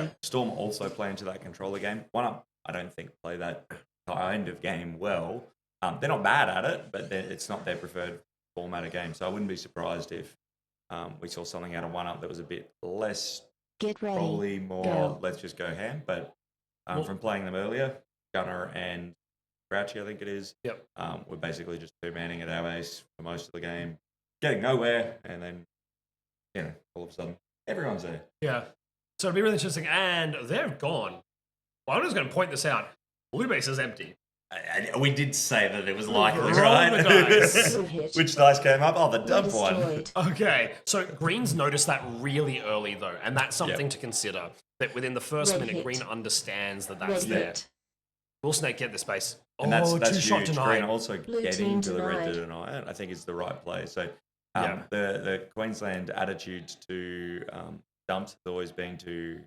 Yeah. Storm also play into that controller game. One up, I don't think play that kind of game well. They're not bad at it, but it's not their preferred format of game. So I wouldn't be surprised if we saw something out of one up that was a bit less Get ready. probably more Go. let's just go ham. But from playing them earlier, Gunner and Grouchy, I think it is. Yep. We're basically just two-manning at our base for most of the game, getting nowhere, and then all of a sudden everyone's there. Yeah. So it'll be really interesting, and they're gone. Well, I'm just going to point this out. Blue base is empty. We did say that it was likely, Roll right? the dice. Which dice came up? Oh, the dump one. Okay, so Green's noticed that really early, though, and that's something to consider. That within the first Red minute, hit. Green understands that that's Red there. hit. Will Snake get the space? And that's two-shot huge. denied. Green also Blue getting team to the red denied. to deny it, I think is the right play. So Yeah. the Queensland attitude to dumps has always been to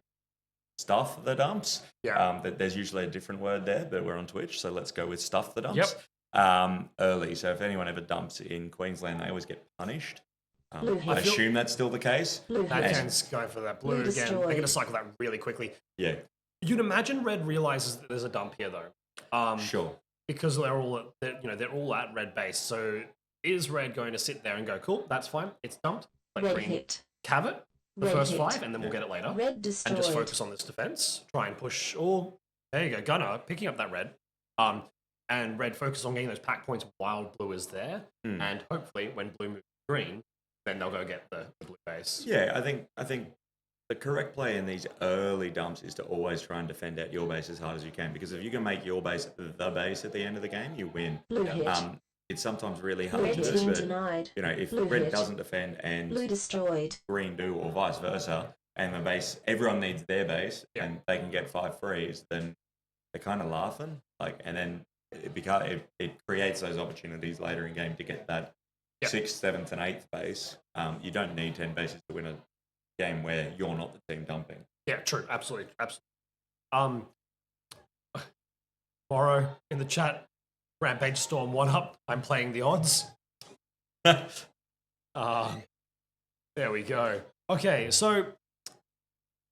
stuff the dumps. Yeah. There's usually a different word there, but we're on Twitch, so let's go with stuff the dumps. Early. So if anyone ever dumps in Queensland, they always get punished. Blue I hit. assume that's still the case. Blue That hit. Ken's going for that blue Blue again. They're destroyed. going to cycle that really quickly. Yeah, You'd imagine Red realizes that there's a dump here, though. sure. Because they're all at red base. So is Red going to sit there and go, cool, that's fine, it's dumped? Let Red Green hit. cav it the Red first hit. 5, and then we'll get it later. Red And destroyed. just focus on this defense. Try and push. Oh, there you go, Gunner picking up that red. And Red focus on getting those pack points while Blue is there. And hopefully, when Blue moves to Green, then they'll go get the blue base. Yeah, I think the correct play in these early dumps is to always try and defend out your base as hard as you can, because if you can make your base the base at the end of the game, you win. Blue hit. It's sometimes really hard Red to do, team but denied. if Blue red hit. doesn't defend and Blue destroyed. green do, or vice versa, and the base, everyone needs their base, and they can get 5 frees, then they're kind of laughing. And then it creates those opportunities later in game to get that 6th, 7th, and 8th base. You don't need 10 bases to win a game where you're not the team dumping. Yeah, true. Absolutely. Morrow in the chat, Rampage Storm 1-up. I'm playing the odds. There we go. Okay, so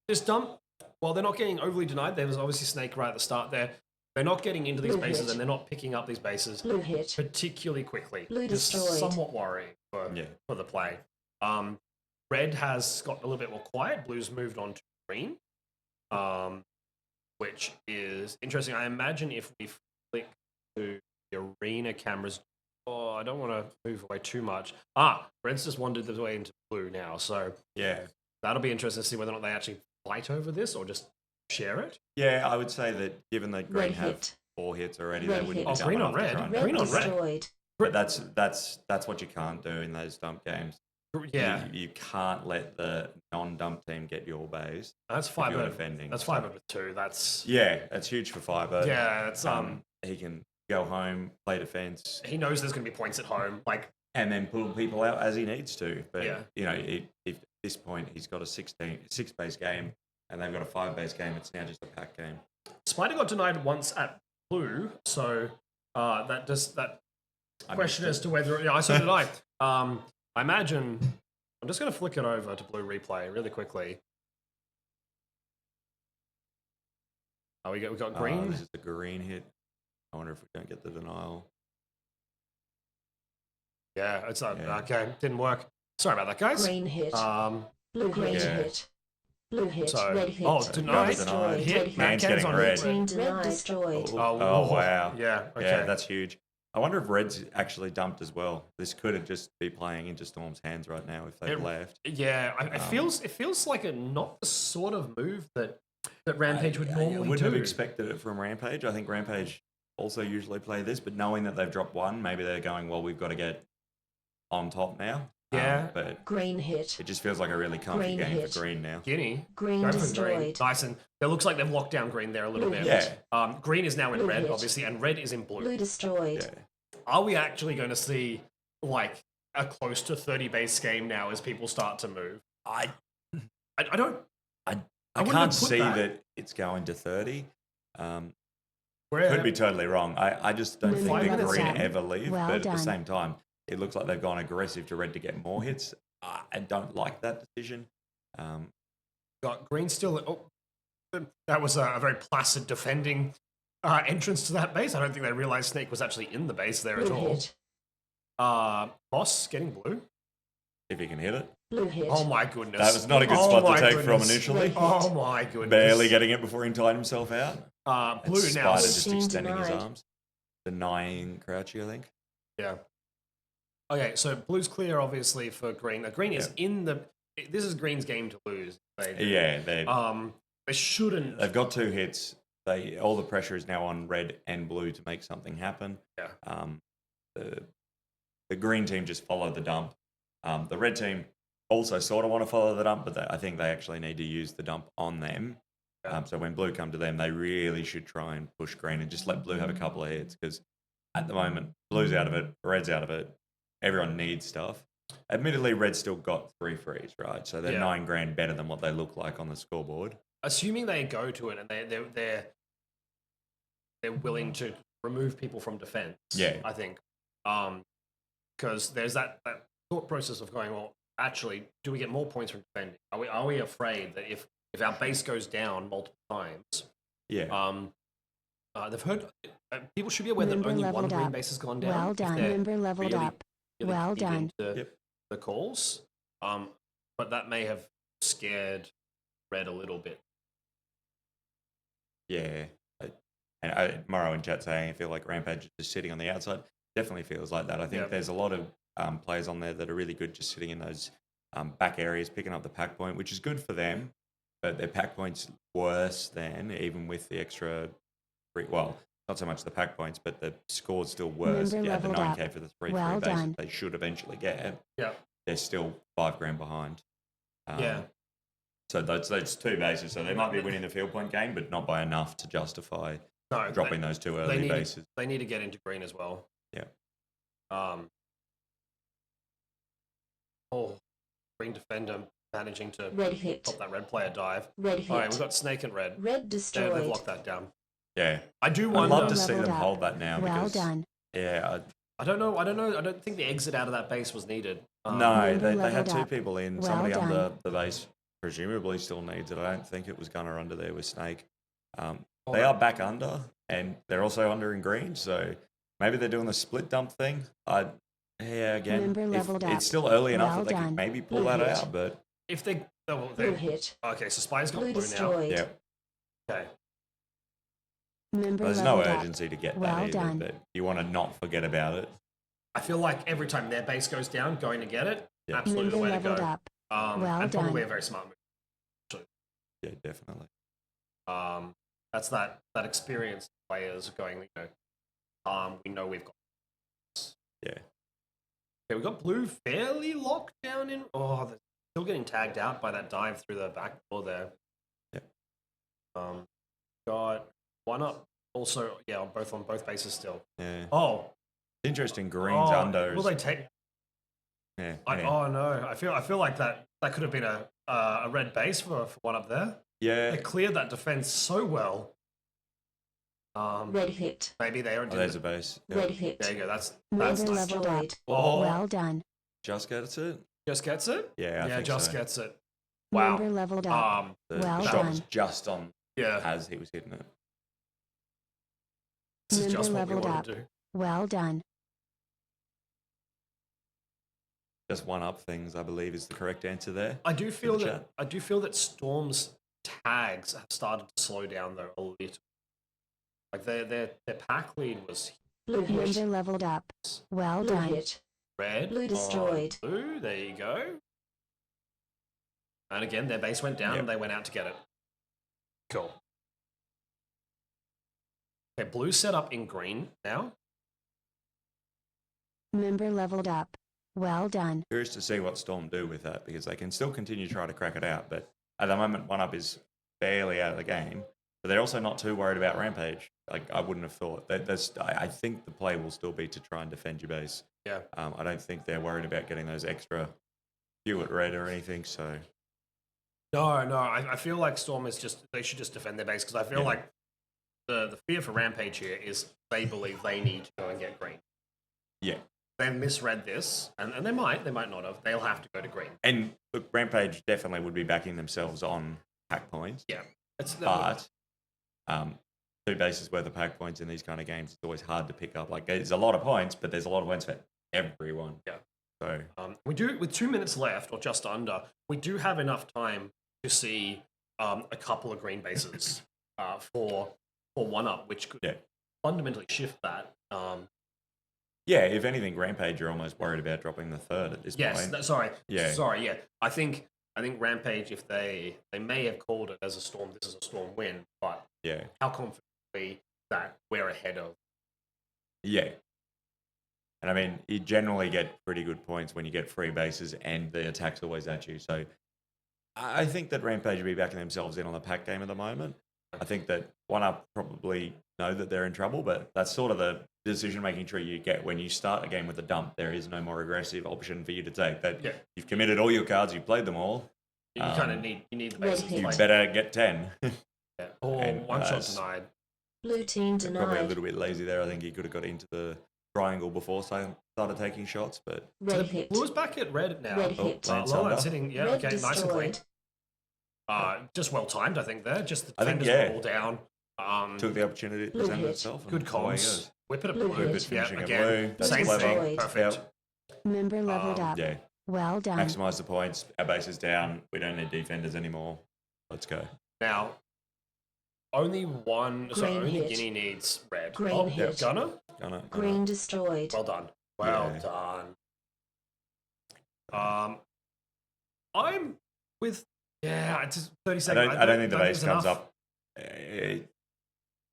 this dump, while they're not getting overly denied, there was obviously Snake right at the start there. They're not getting into these Blue bases hit. and they're not picking up these bases Blue hit. particularly quickly. Blue It's destroyed. somewhat worrying for the play. Red has got a little bit more quiet. Blue's moved on to green, which is interesting. I imagine if we flick to the arena cameras, I don't want to move away too much. Red's just wandered the way into blue now, so Yeah. that'll be interesting to see whether or not they actually fight over this or just share it. Yeah, I would say that given that green Red have hit. 4 hits already, Red they wouldn't hit. be Oh, green dumb on enough to red. try and Red Green on red. destroyed. But that's what you can't do in those dump games. Yeah, You can't let the non-dump team get your base. that's if you're fiber. defending. That's fiber with 2. That's Yeah, that's huge for Fiber. yeah. That's He can go home, play defense, He knows there's going to be points at home. Like, and then pull people out as he needs to. But Yeah. if at this point he's got a 6-base game and they've got a 5-base game, it's now just a pack game. Spider got denied once at blue, so that question as to whether so did I. I imagine I'm just going to flick it over to blue replay really quickly. Oh, we got green. This is a green hit. I wonder if we don't get the denial. Yeah, it's Yeah. okay. Didn't work. Sorry about that, guys. Green hit. Um, Blue green Yeah. hit. Blue hit. So- Red hit. oh, denied. Denied. Hit. Red Matt Man's Ken's getting on red. red. Team Red. denied. Destroyed. Oh, wow. Yeah. Okay. Yeah, that's huge. I wonder if Red's actually dumped as well. This could just be playing into Storm's hands right now if they've It- left. Yeah, it feels like a not the sort of move that Rampage would I normally wouldn't do. have expected it from Rampage. I think Rampage also usually play this, but knowing that they've dropped 1, maybe they're going, well, we've got to get on top now. Yeah. But Green hit. it just feels like a really comfy Green game hit. for Green now. Guinea. Green Go for destroyed. green. Nice, and it looks like they've locked down green there a little Blue bit. hit. Yeah. Green is now in Blue red, hit. obviously, and red is in blue. Blue destroyed. Yeah. Are we actually going to see like a close to 30 base game now as people start to move? I don't. I wouldn't can't have put see that. that it's going to 30. Where, Could be totally wrong. I just don't Five think that minutes Green in. ever leave. Well but at the done. same time, it looks like they've gone aggressive to Red to get more hits. I don't like that decision. got green still. that was a very placid defending entrance to that base. I don't think they realized Snake was actually in the base there at Blue all. hit. Boss getting blue. If he can hit it. Blue hit. Oh my goodness. That was not a good Oh spot my to take from goodness. initially. Oh my goodness. Barely getting it before he tied himself out. And Blue now. Spider just Seemed extending his denied. arms. Denying Crouchy, I think. Yeah. Okay, so blue's clear, obviously, for green. Green is in the... This is green's game to lose. Yeah, They shouldn't... they've got 2 hits. All the pressure is now on red and blue to make something happen. Yeah. The green team just follow the dump. The red team also sort of want to follow the dump, but I think they actually need to use the dump on them. Yeah. So when blue come to them, they really should try and push green and just let blue have a couple of hits, because at the moment, blue's out of it, red's out of it. Everyone needs stuff. Admittedly, red's still got 3 frees, right? So they're 9 grand better than what they look like on the scoreboard. Assuming they go to it and they're willing to remove people from defense. Yeah, I think, because there's that thought process of going, well, actually, do we get more points from defending? Are we afraid that if our base goes down multiple times, they've heard people should be aware that only one green base has gone down. Well done. Member leveled really, up. really Well keyed done. into the calls, but that may have scared red a little bit. Yeah. And Morrow in chat saying, I feel like Rampage is just sitting on the outside. Definitely feels like that. I think there's a lot of players on there that are really good just sitting in those back areas, picking up the pack point, which is good for them, but their pack point's worse than, even with the extra free, well, not so much the pack points, but the score's still worse. If you had the 9K for the 3 Well free bases done. they should eventually get, Yeah. they're still 5 grand behind. Yeah. So that's 2 bases. So they might be winning the field point game, but not by enough to justify No, dropping those 2 early bases. They need to get into green as well. Yeah. Green defender managing to Red hit. stop that red player dive. Red hit. All right, we've got Snake and red. Red They've destroyed. locked that down. Yeah. I do I'd wonder. love to see Leveled them up. hold that now. Well because, done. Yeah. I don't know. I don't think the exit out of that base was needed. No, Member they had leveled 2 up. people in. Well Somebody done. under the base presumably still needs it. I don't think it was Gunner under there with Snake. They are back under, and they're also under in green, so maybe they're doing the split dump thing. Again, Member leveled up. it's still early enough Well that they done. can maybe pull Blue that hit. out, but If they, Blue hit. okay, so Spider's got Blue blue now. destroyed. yeah, Okay, Member there's no leveled up. urgency to get Well that either, done. but you want to not forget about it. I feel like every time their base goes down, going to get it, Yeah. absolutely the Member way to leveled go. up. Well and probably done. a very smart move. Yeah, definitely. That's that experience players going, we know we've got. Yeah. Okay, we've got blue fairly locked down in. Oh, they're still getting tagged out by that dive through the back door there. Yeah. Got one up. Also, yeah, on both bases still. Yeah. Oh, Interesting. Green's under. Will they take? Yeah. Oh no, I feel like that could have been a red base for one up there. Yeah. They cleared that defense so well. Red hit. Maybe they already. There's a base. Yeah. Red hit. There you go. That's Member nice. leveled up. Oh, Well done. Just gets it. just gets it. Yeah, I think just so. gets it. Wow. Member leveled up. The Well shot was done. just on Yeah, as he was hitting it. this is Member just what we leveled want up. to do. Well done. Just one up things, I believe, is the correct answer there. I do feel the that chat. Storm's tags have started to slow down though a little. Like their pack lead was Blue hit. Member leveled up. Well Blue done. hit. Red. Blue on destroyed. Blue. There you go. And again, their base went down Yep. and they went out to get it. Cool. Okay, blue set up in green now. Member leveled up. Well done. Curious to see what Storm do with that, because they can still continue to try to crack it out. But at the moment, one up is barely out of the game. But they're also not too worried about Rampage. Like I wouldn't have thought. I think the play will still be to try and defend your base. Yeah. I don't think they're worried about getting those extra few at red or anything. So No, I feel like Storm is they should just defend their base because I feel like the fear for Rampage here is they believe they need to go and get green. yeah. They've misread this, and they might not have. They'll have to go to green. And look, Rampage definitely would be backing themselves on pack points. Yeah. But 2 bases worth of pack points in these kind of games, it's always hard to pick up. Like, there's a lot of points, but there's a lot of points for everyone. Yeah. So we do, with 2 minutes left, or just under, we do have enough time to see a couple of green bases for 1-up, which could fundamentally shift that. Yeah, if anything, Rampage, you're almost worried about dropping the third at this point. Yes, sorry. I think Rampage, if they may have called it as a Storm, this is a Storm win, but how confident are we that we're ahead of? Yeah. And I mean, you generally get pretty good points when you get free bases and the attack's always at you. So I think that Rampage will be backing themselves in on the pack game at the moment. I think that 1-up probably know that they're in trouble, but that's sort of the decision-making tree you get when you start a game with a dump. There is no more aggressive option for you to take. That you've committed all your cards, you've played them all. You kind of need the bases. You better get 10. Or one shot denied. Blue team denied. Probably a little bit lazy there. I think he could have got into the triangle before started taking shots, but red hit. Blue's back at red now. Red hit. Lowland's hitting, red nice and clean. destroyed. Just well timed, I think. There, just the defenders were all down. Took the opportunity to present hit. itself. Good comms. Whip it up. Blue hit. Finishing again. blue. That's Same clever. thing. Perfect. Member leveled up. Yeah. Well done. Maximise the points. Our base is down. We don't need defenders anymore. Let's go. Now, only Green hit. Guinea needs red. Green hit. Gunner? Green destroyed. Well done. Well done. I'm with it's 30 seconds. I don't think the base comes enough. up.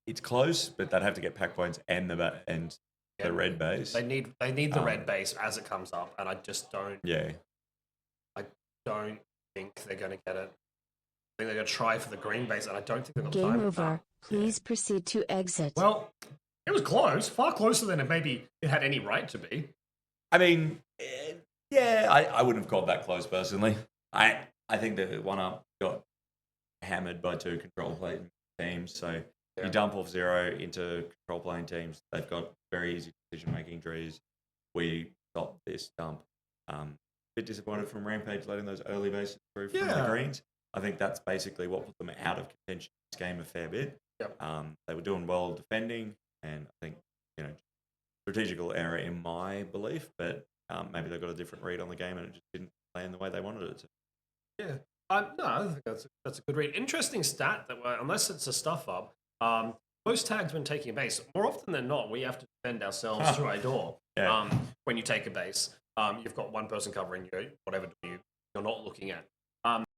It's close, but they'd have to get pack points and the red base. They need the red base as it comes up, and I just don't. Yeah. I don't think they're going to get it. I think they're going to try for the green base, and I don't think they've got Game time. over. Please proceed to exit. Well, it was close, far closer than it had any right to be. I mean, I wouldn't have called that close personally. I think that 1-up got hammered by 2 control plane teams, so you dump off 0 into control plane teams. They've got very easy decision-making trees. We stopped this dump. Bit disappointed from Rampage letting those early bases through from the greens. I think that's basically what put them out of contention in this game a fair bit. Yep. They were doing well defending, and I think, strategical error in my belief, but maybe they got a different read on the game and it just didn't play in the way they wanted it to. Yeah. No, I think that's a good read. Interesting stat that unless it's a stuff up, most tags when taking a base, more often than not, we have to defend ourselves through a door. Yeah. When you take a base, you've got one person covering you, whatever you're not looking at.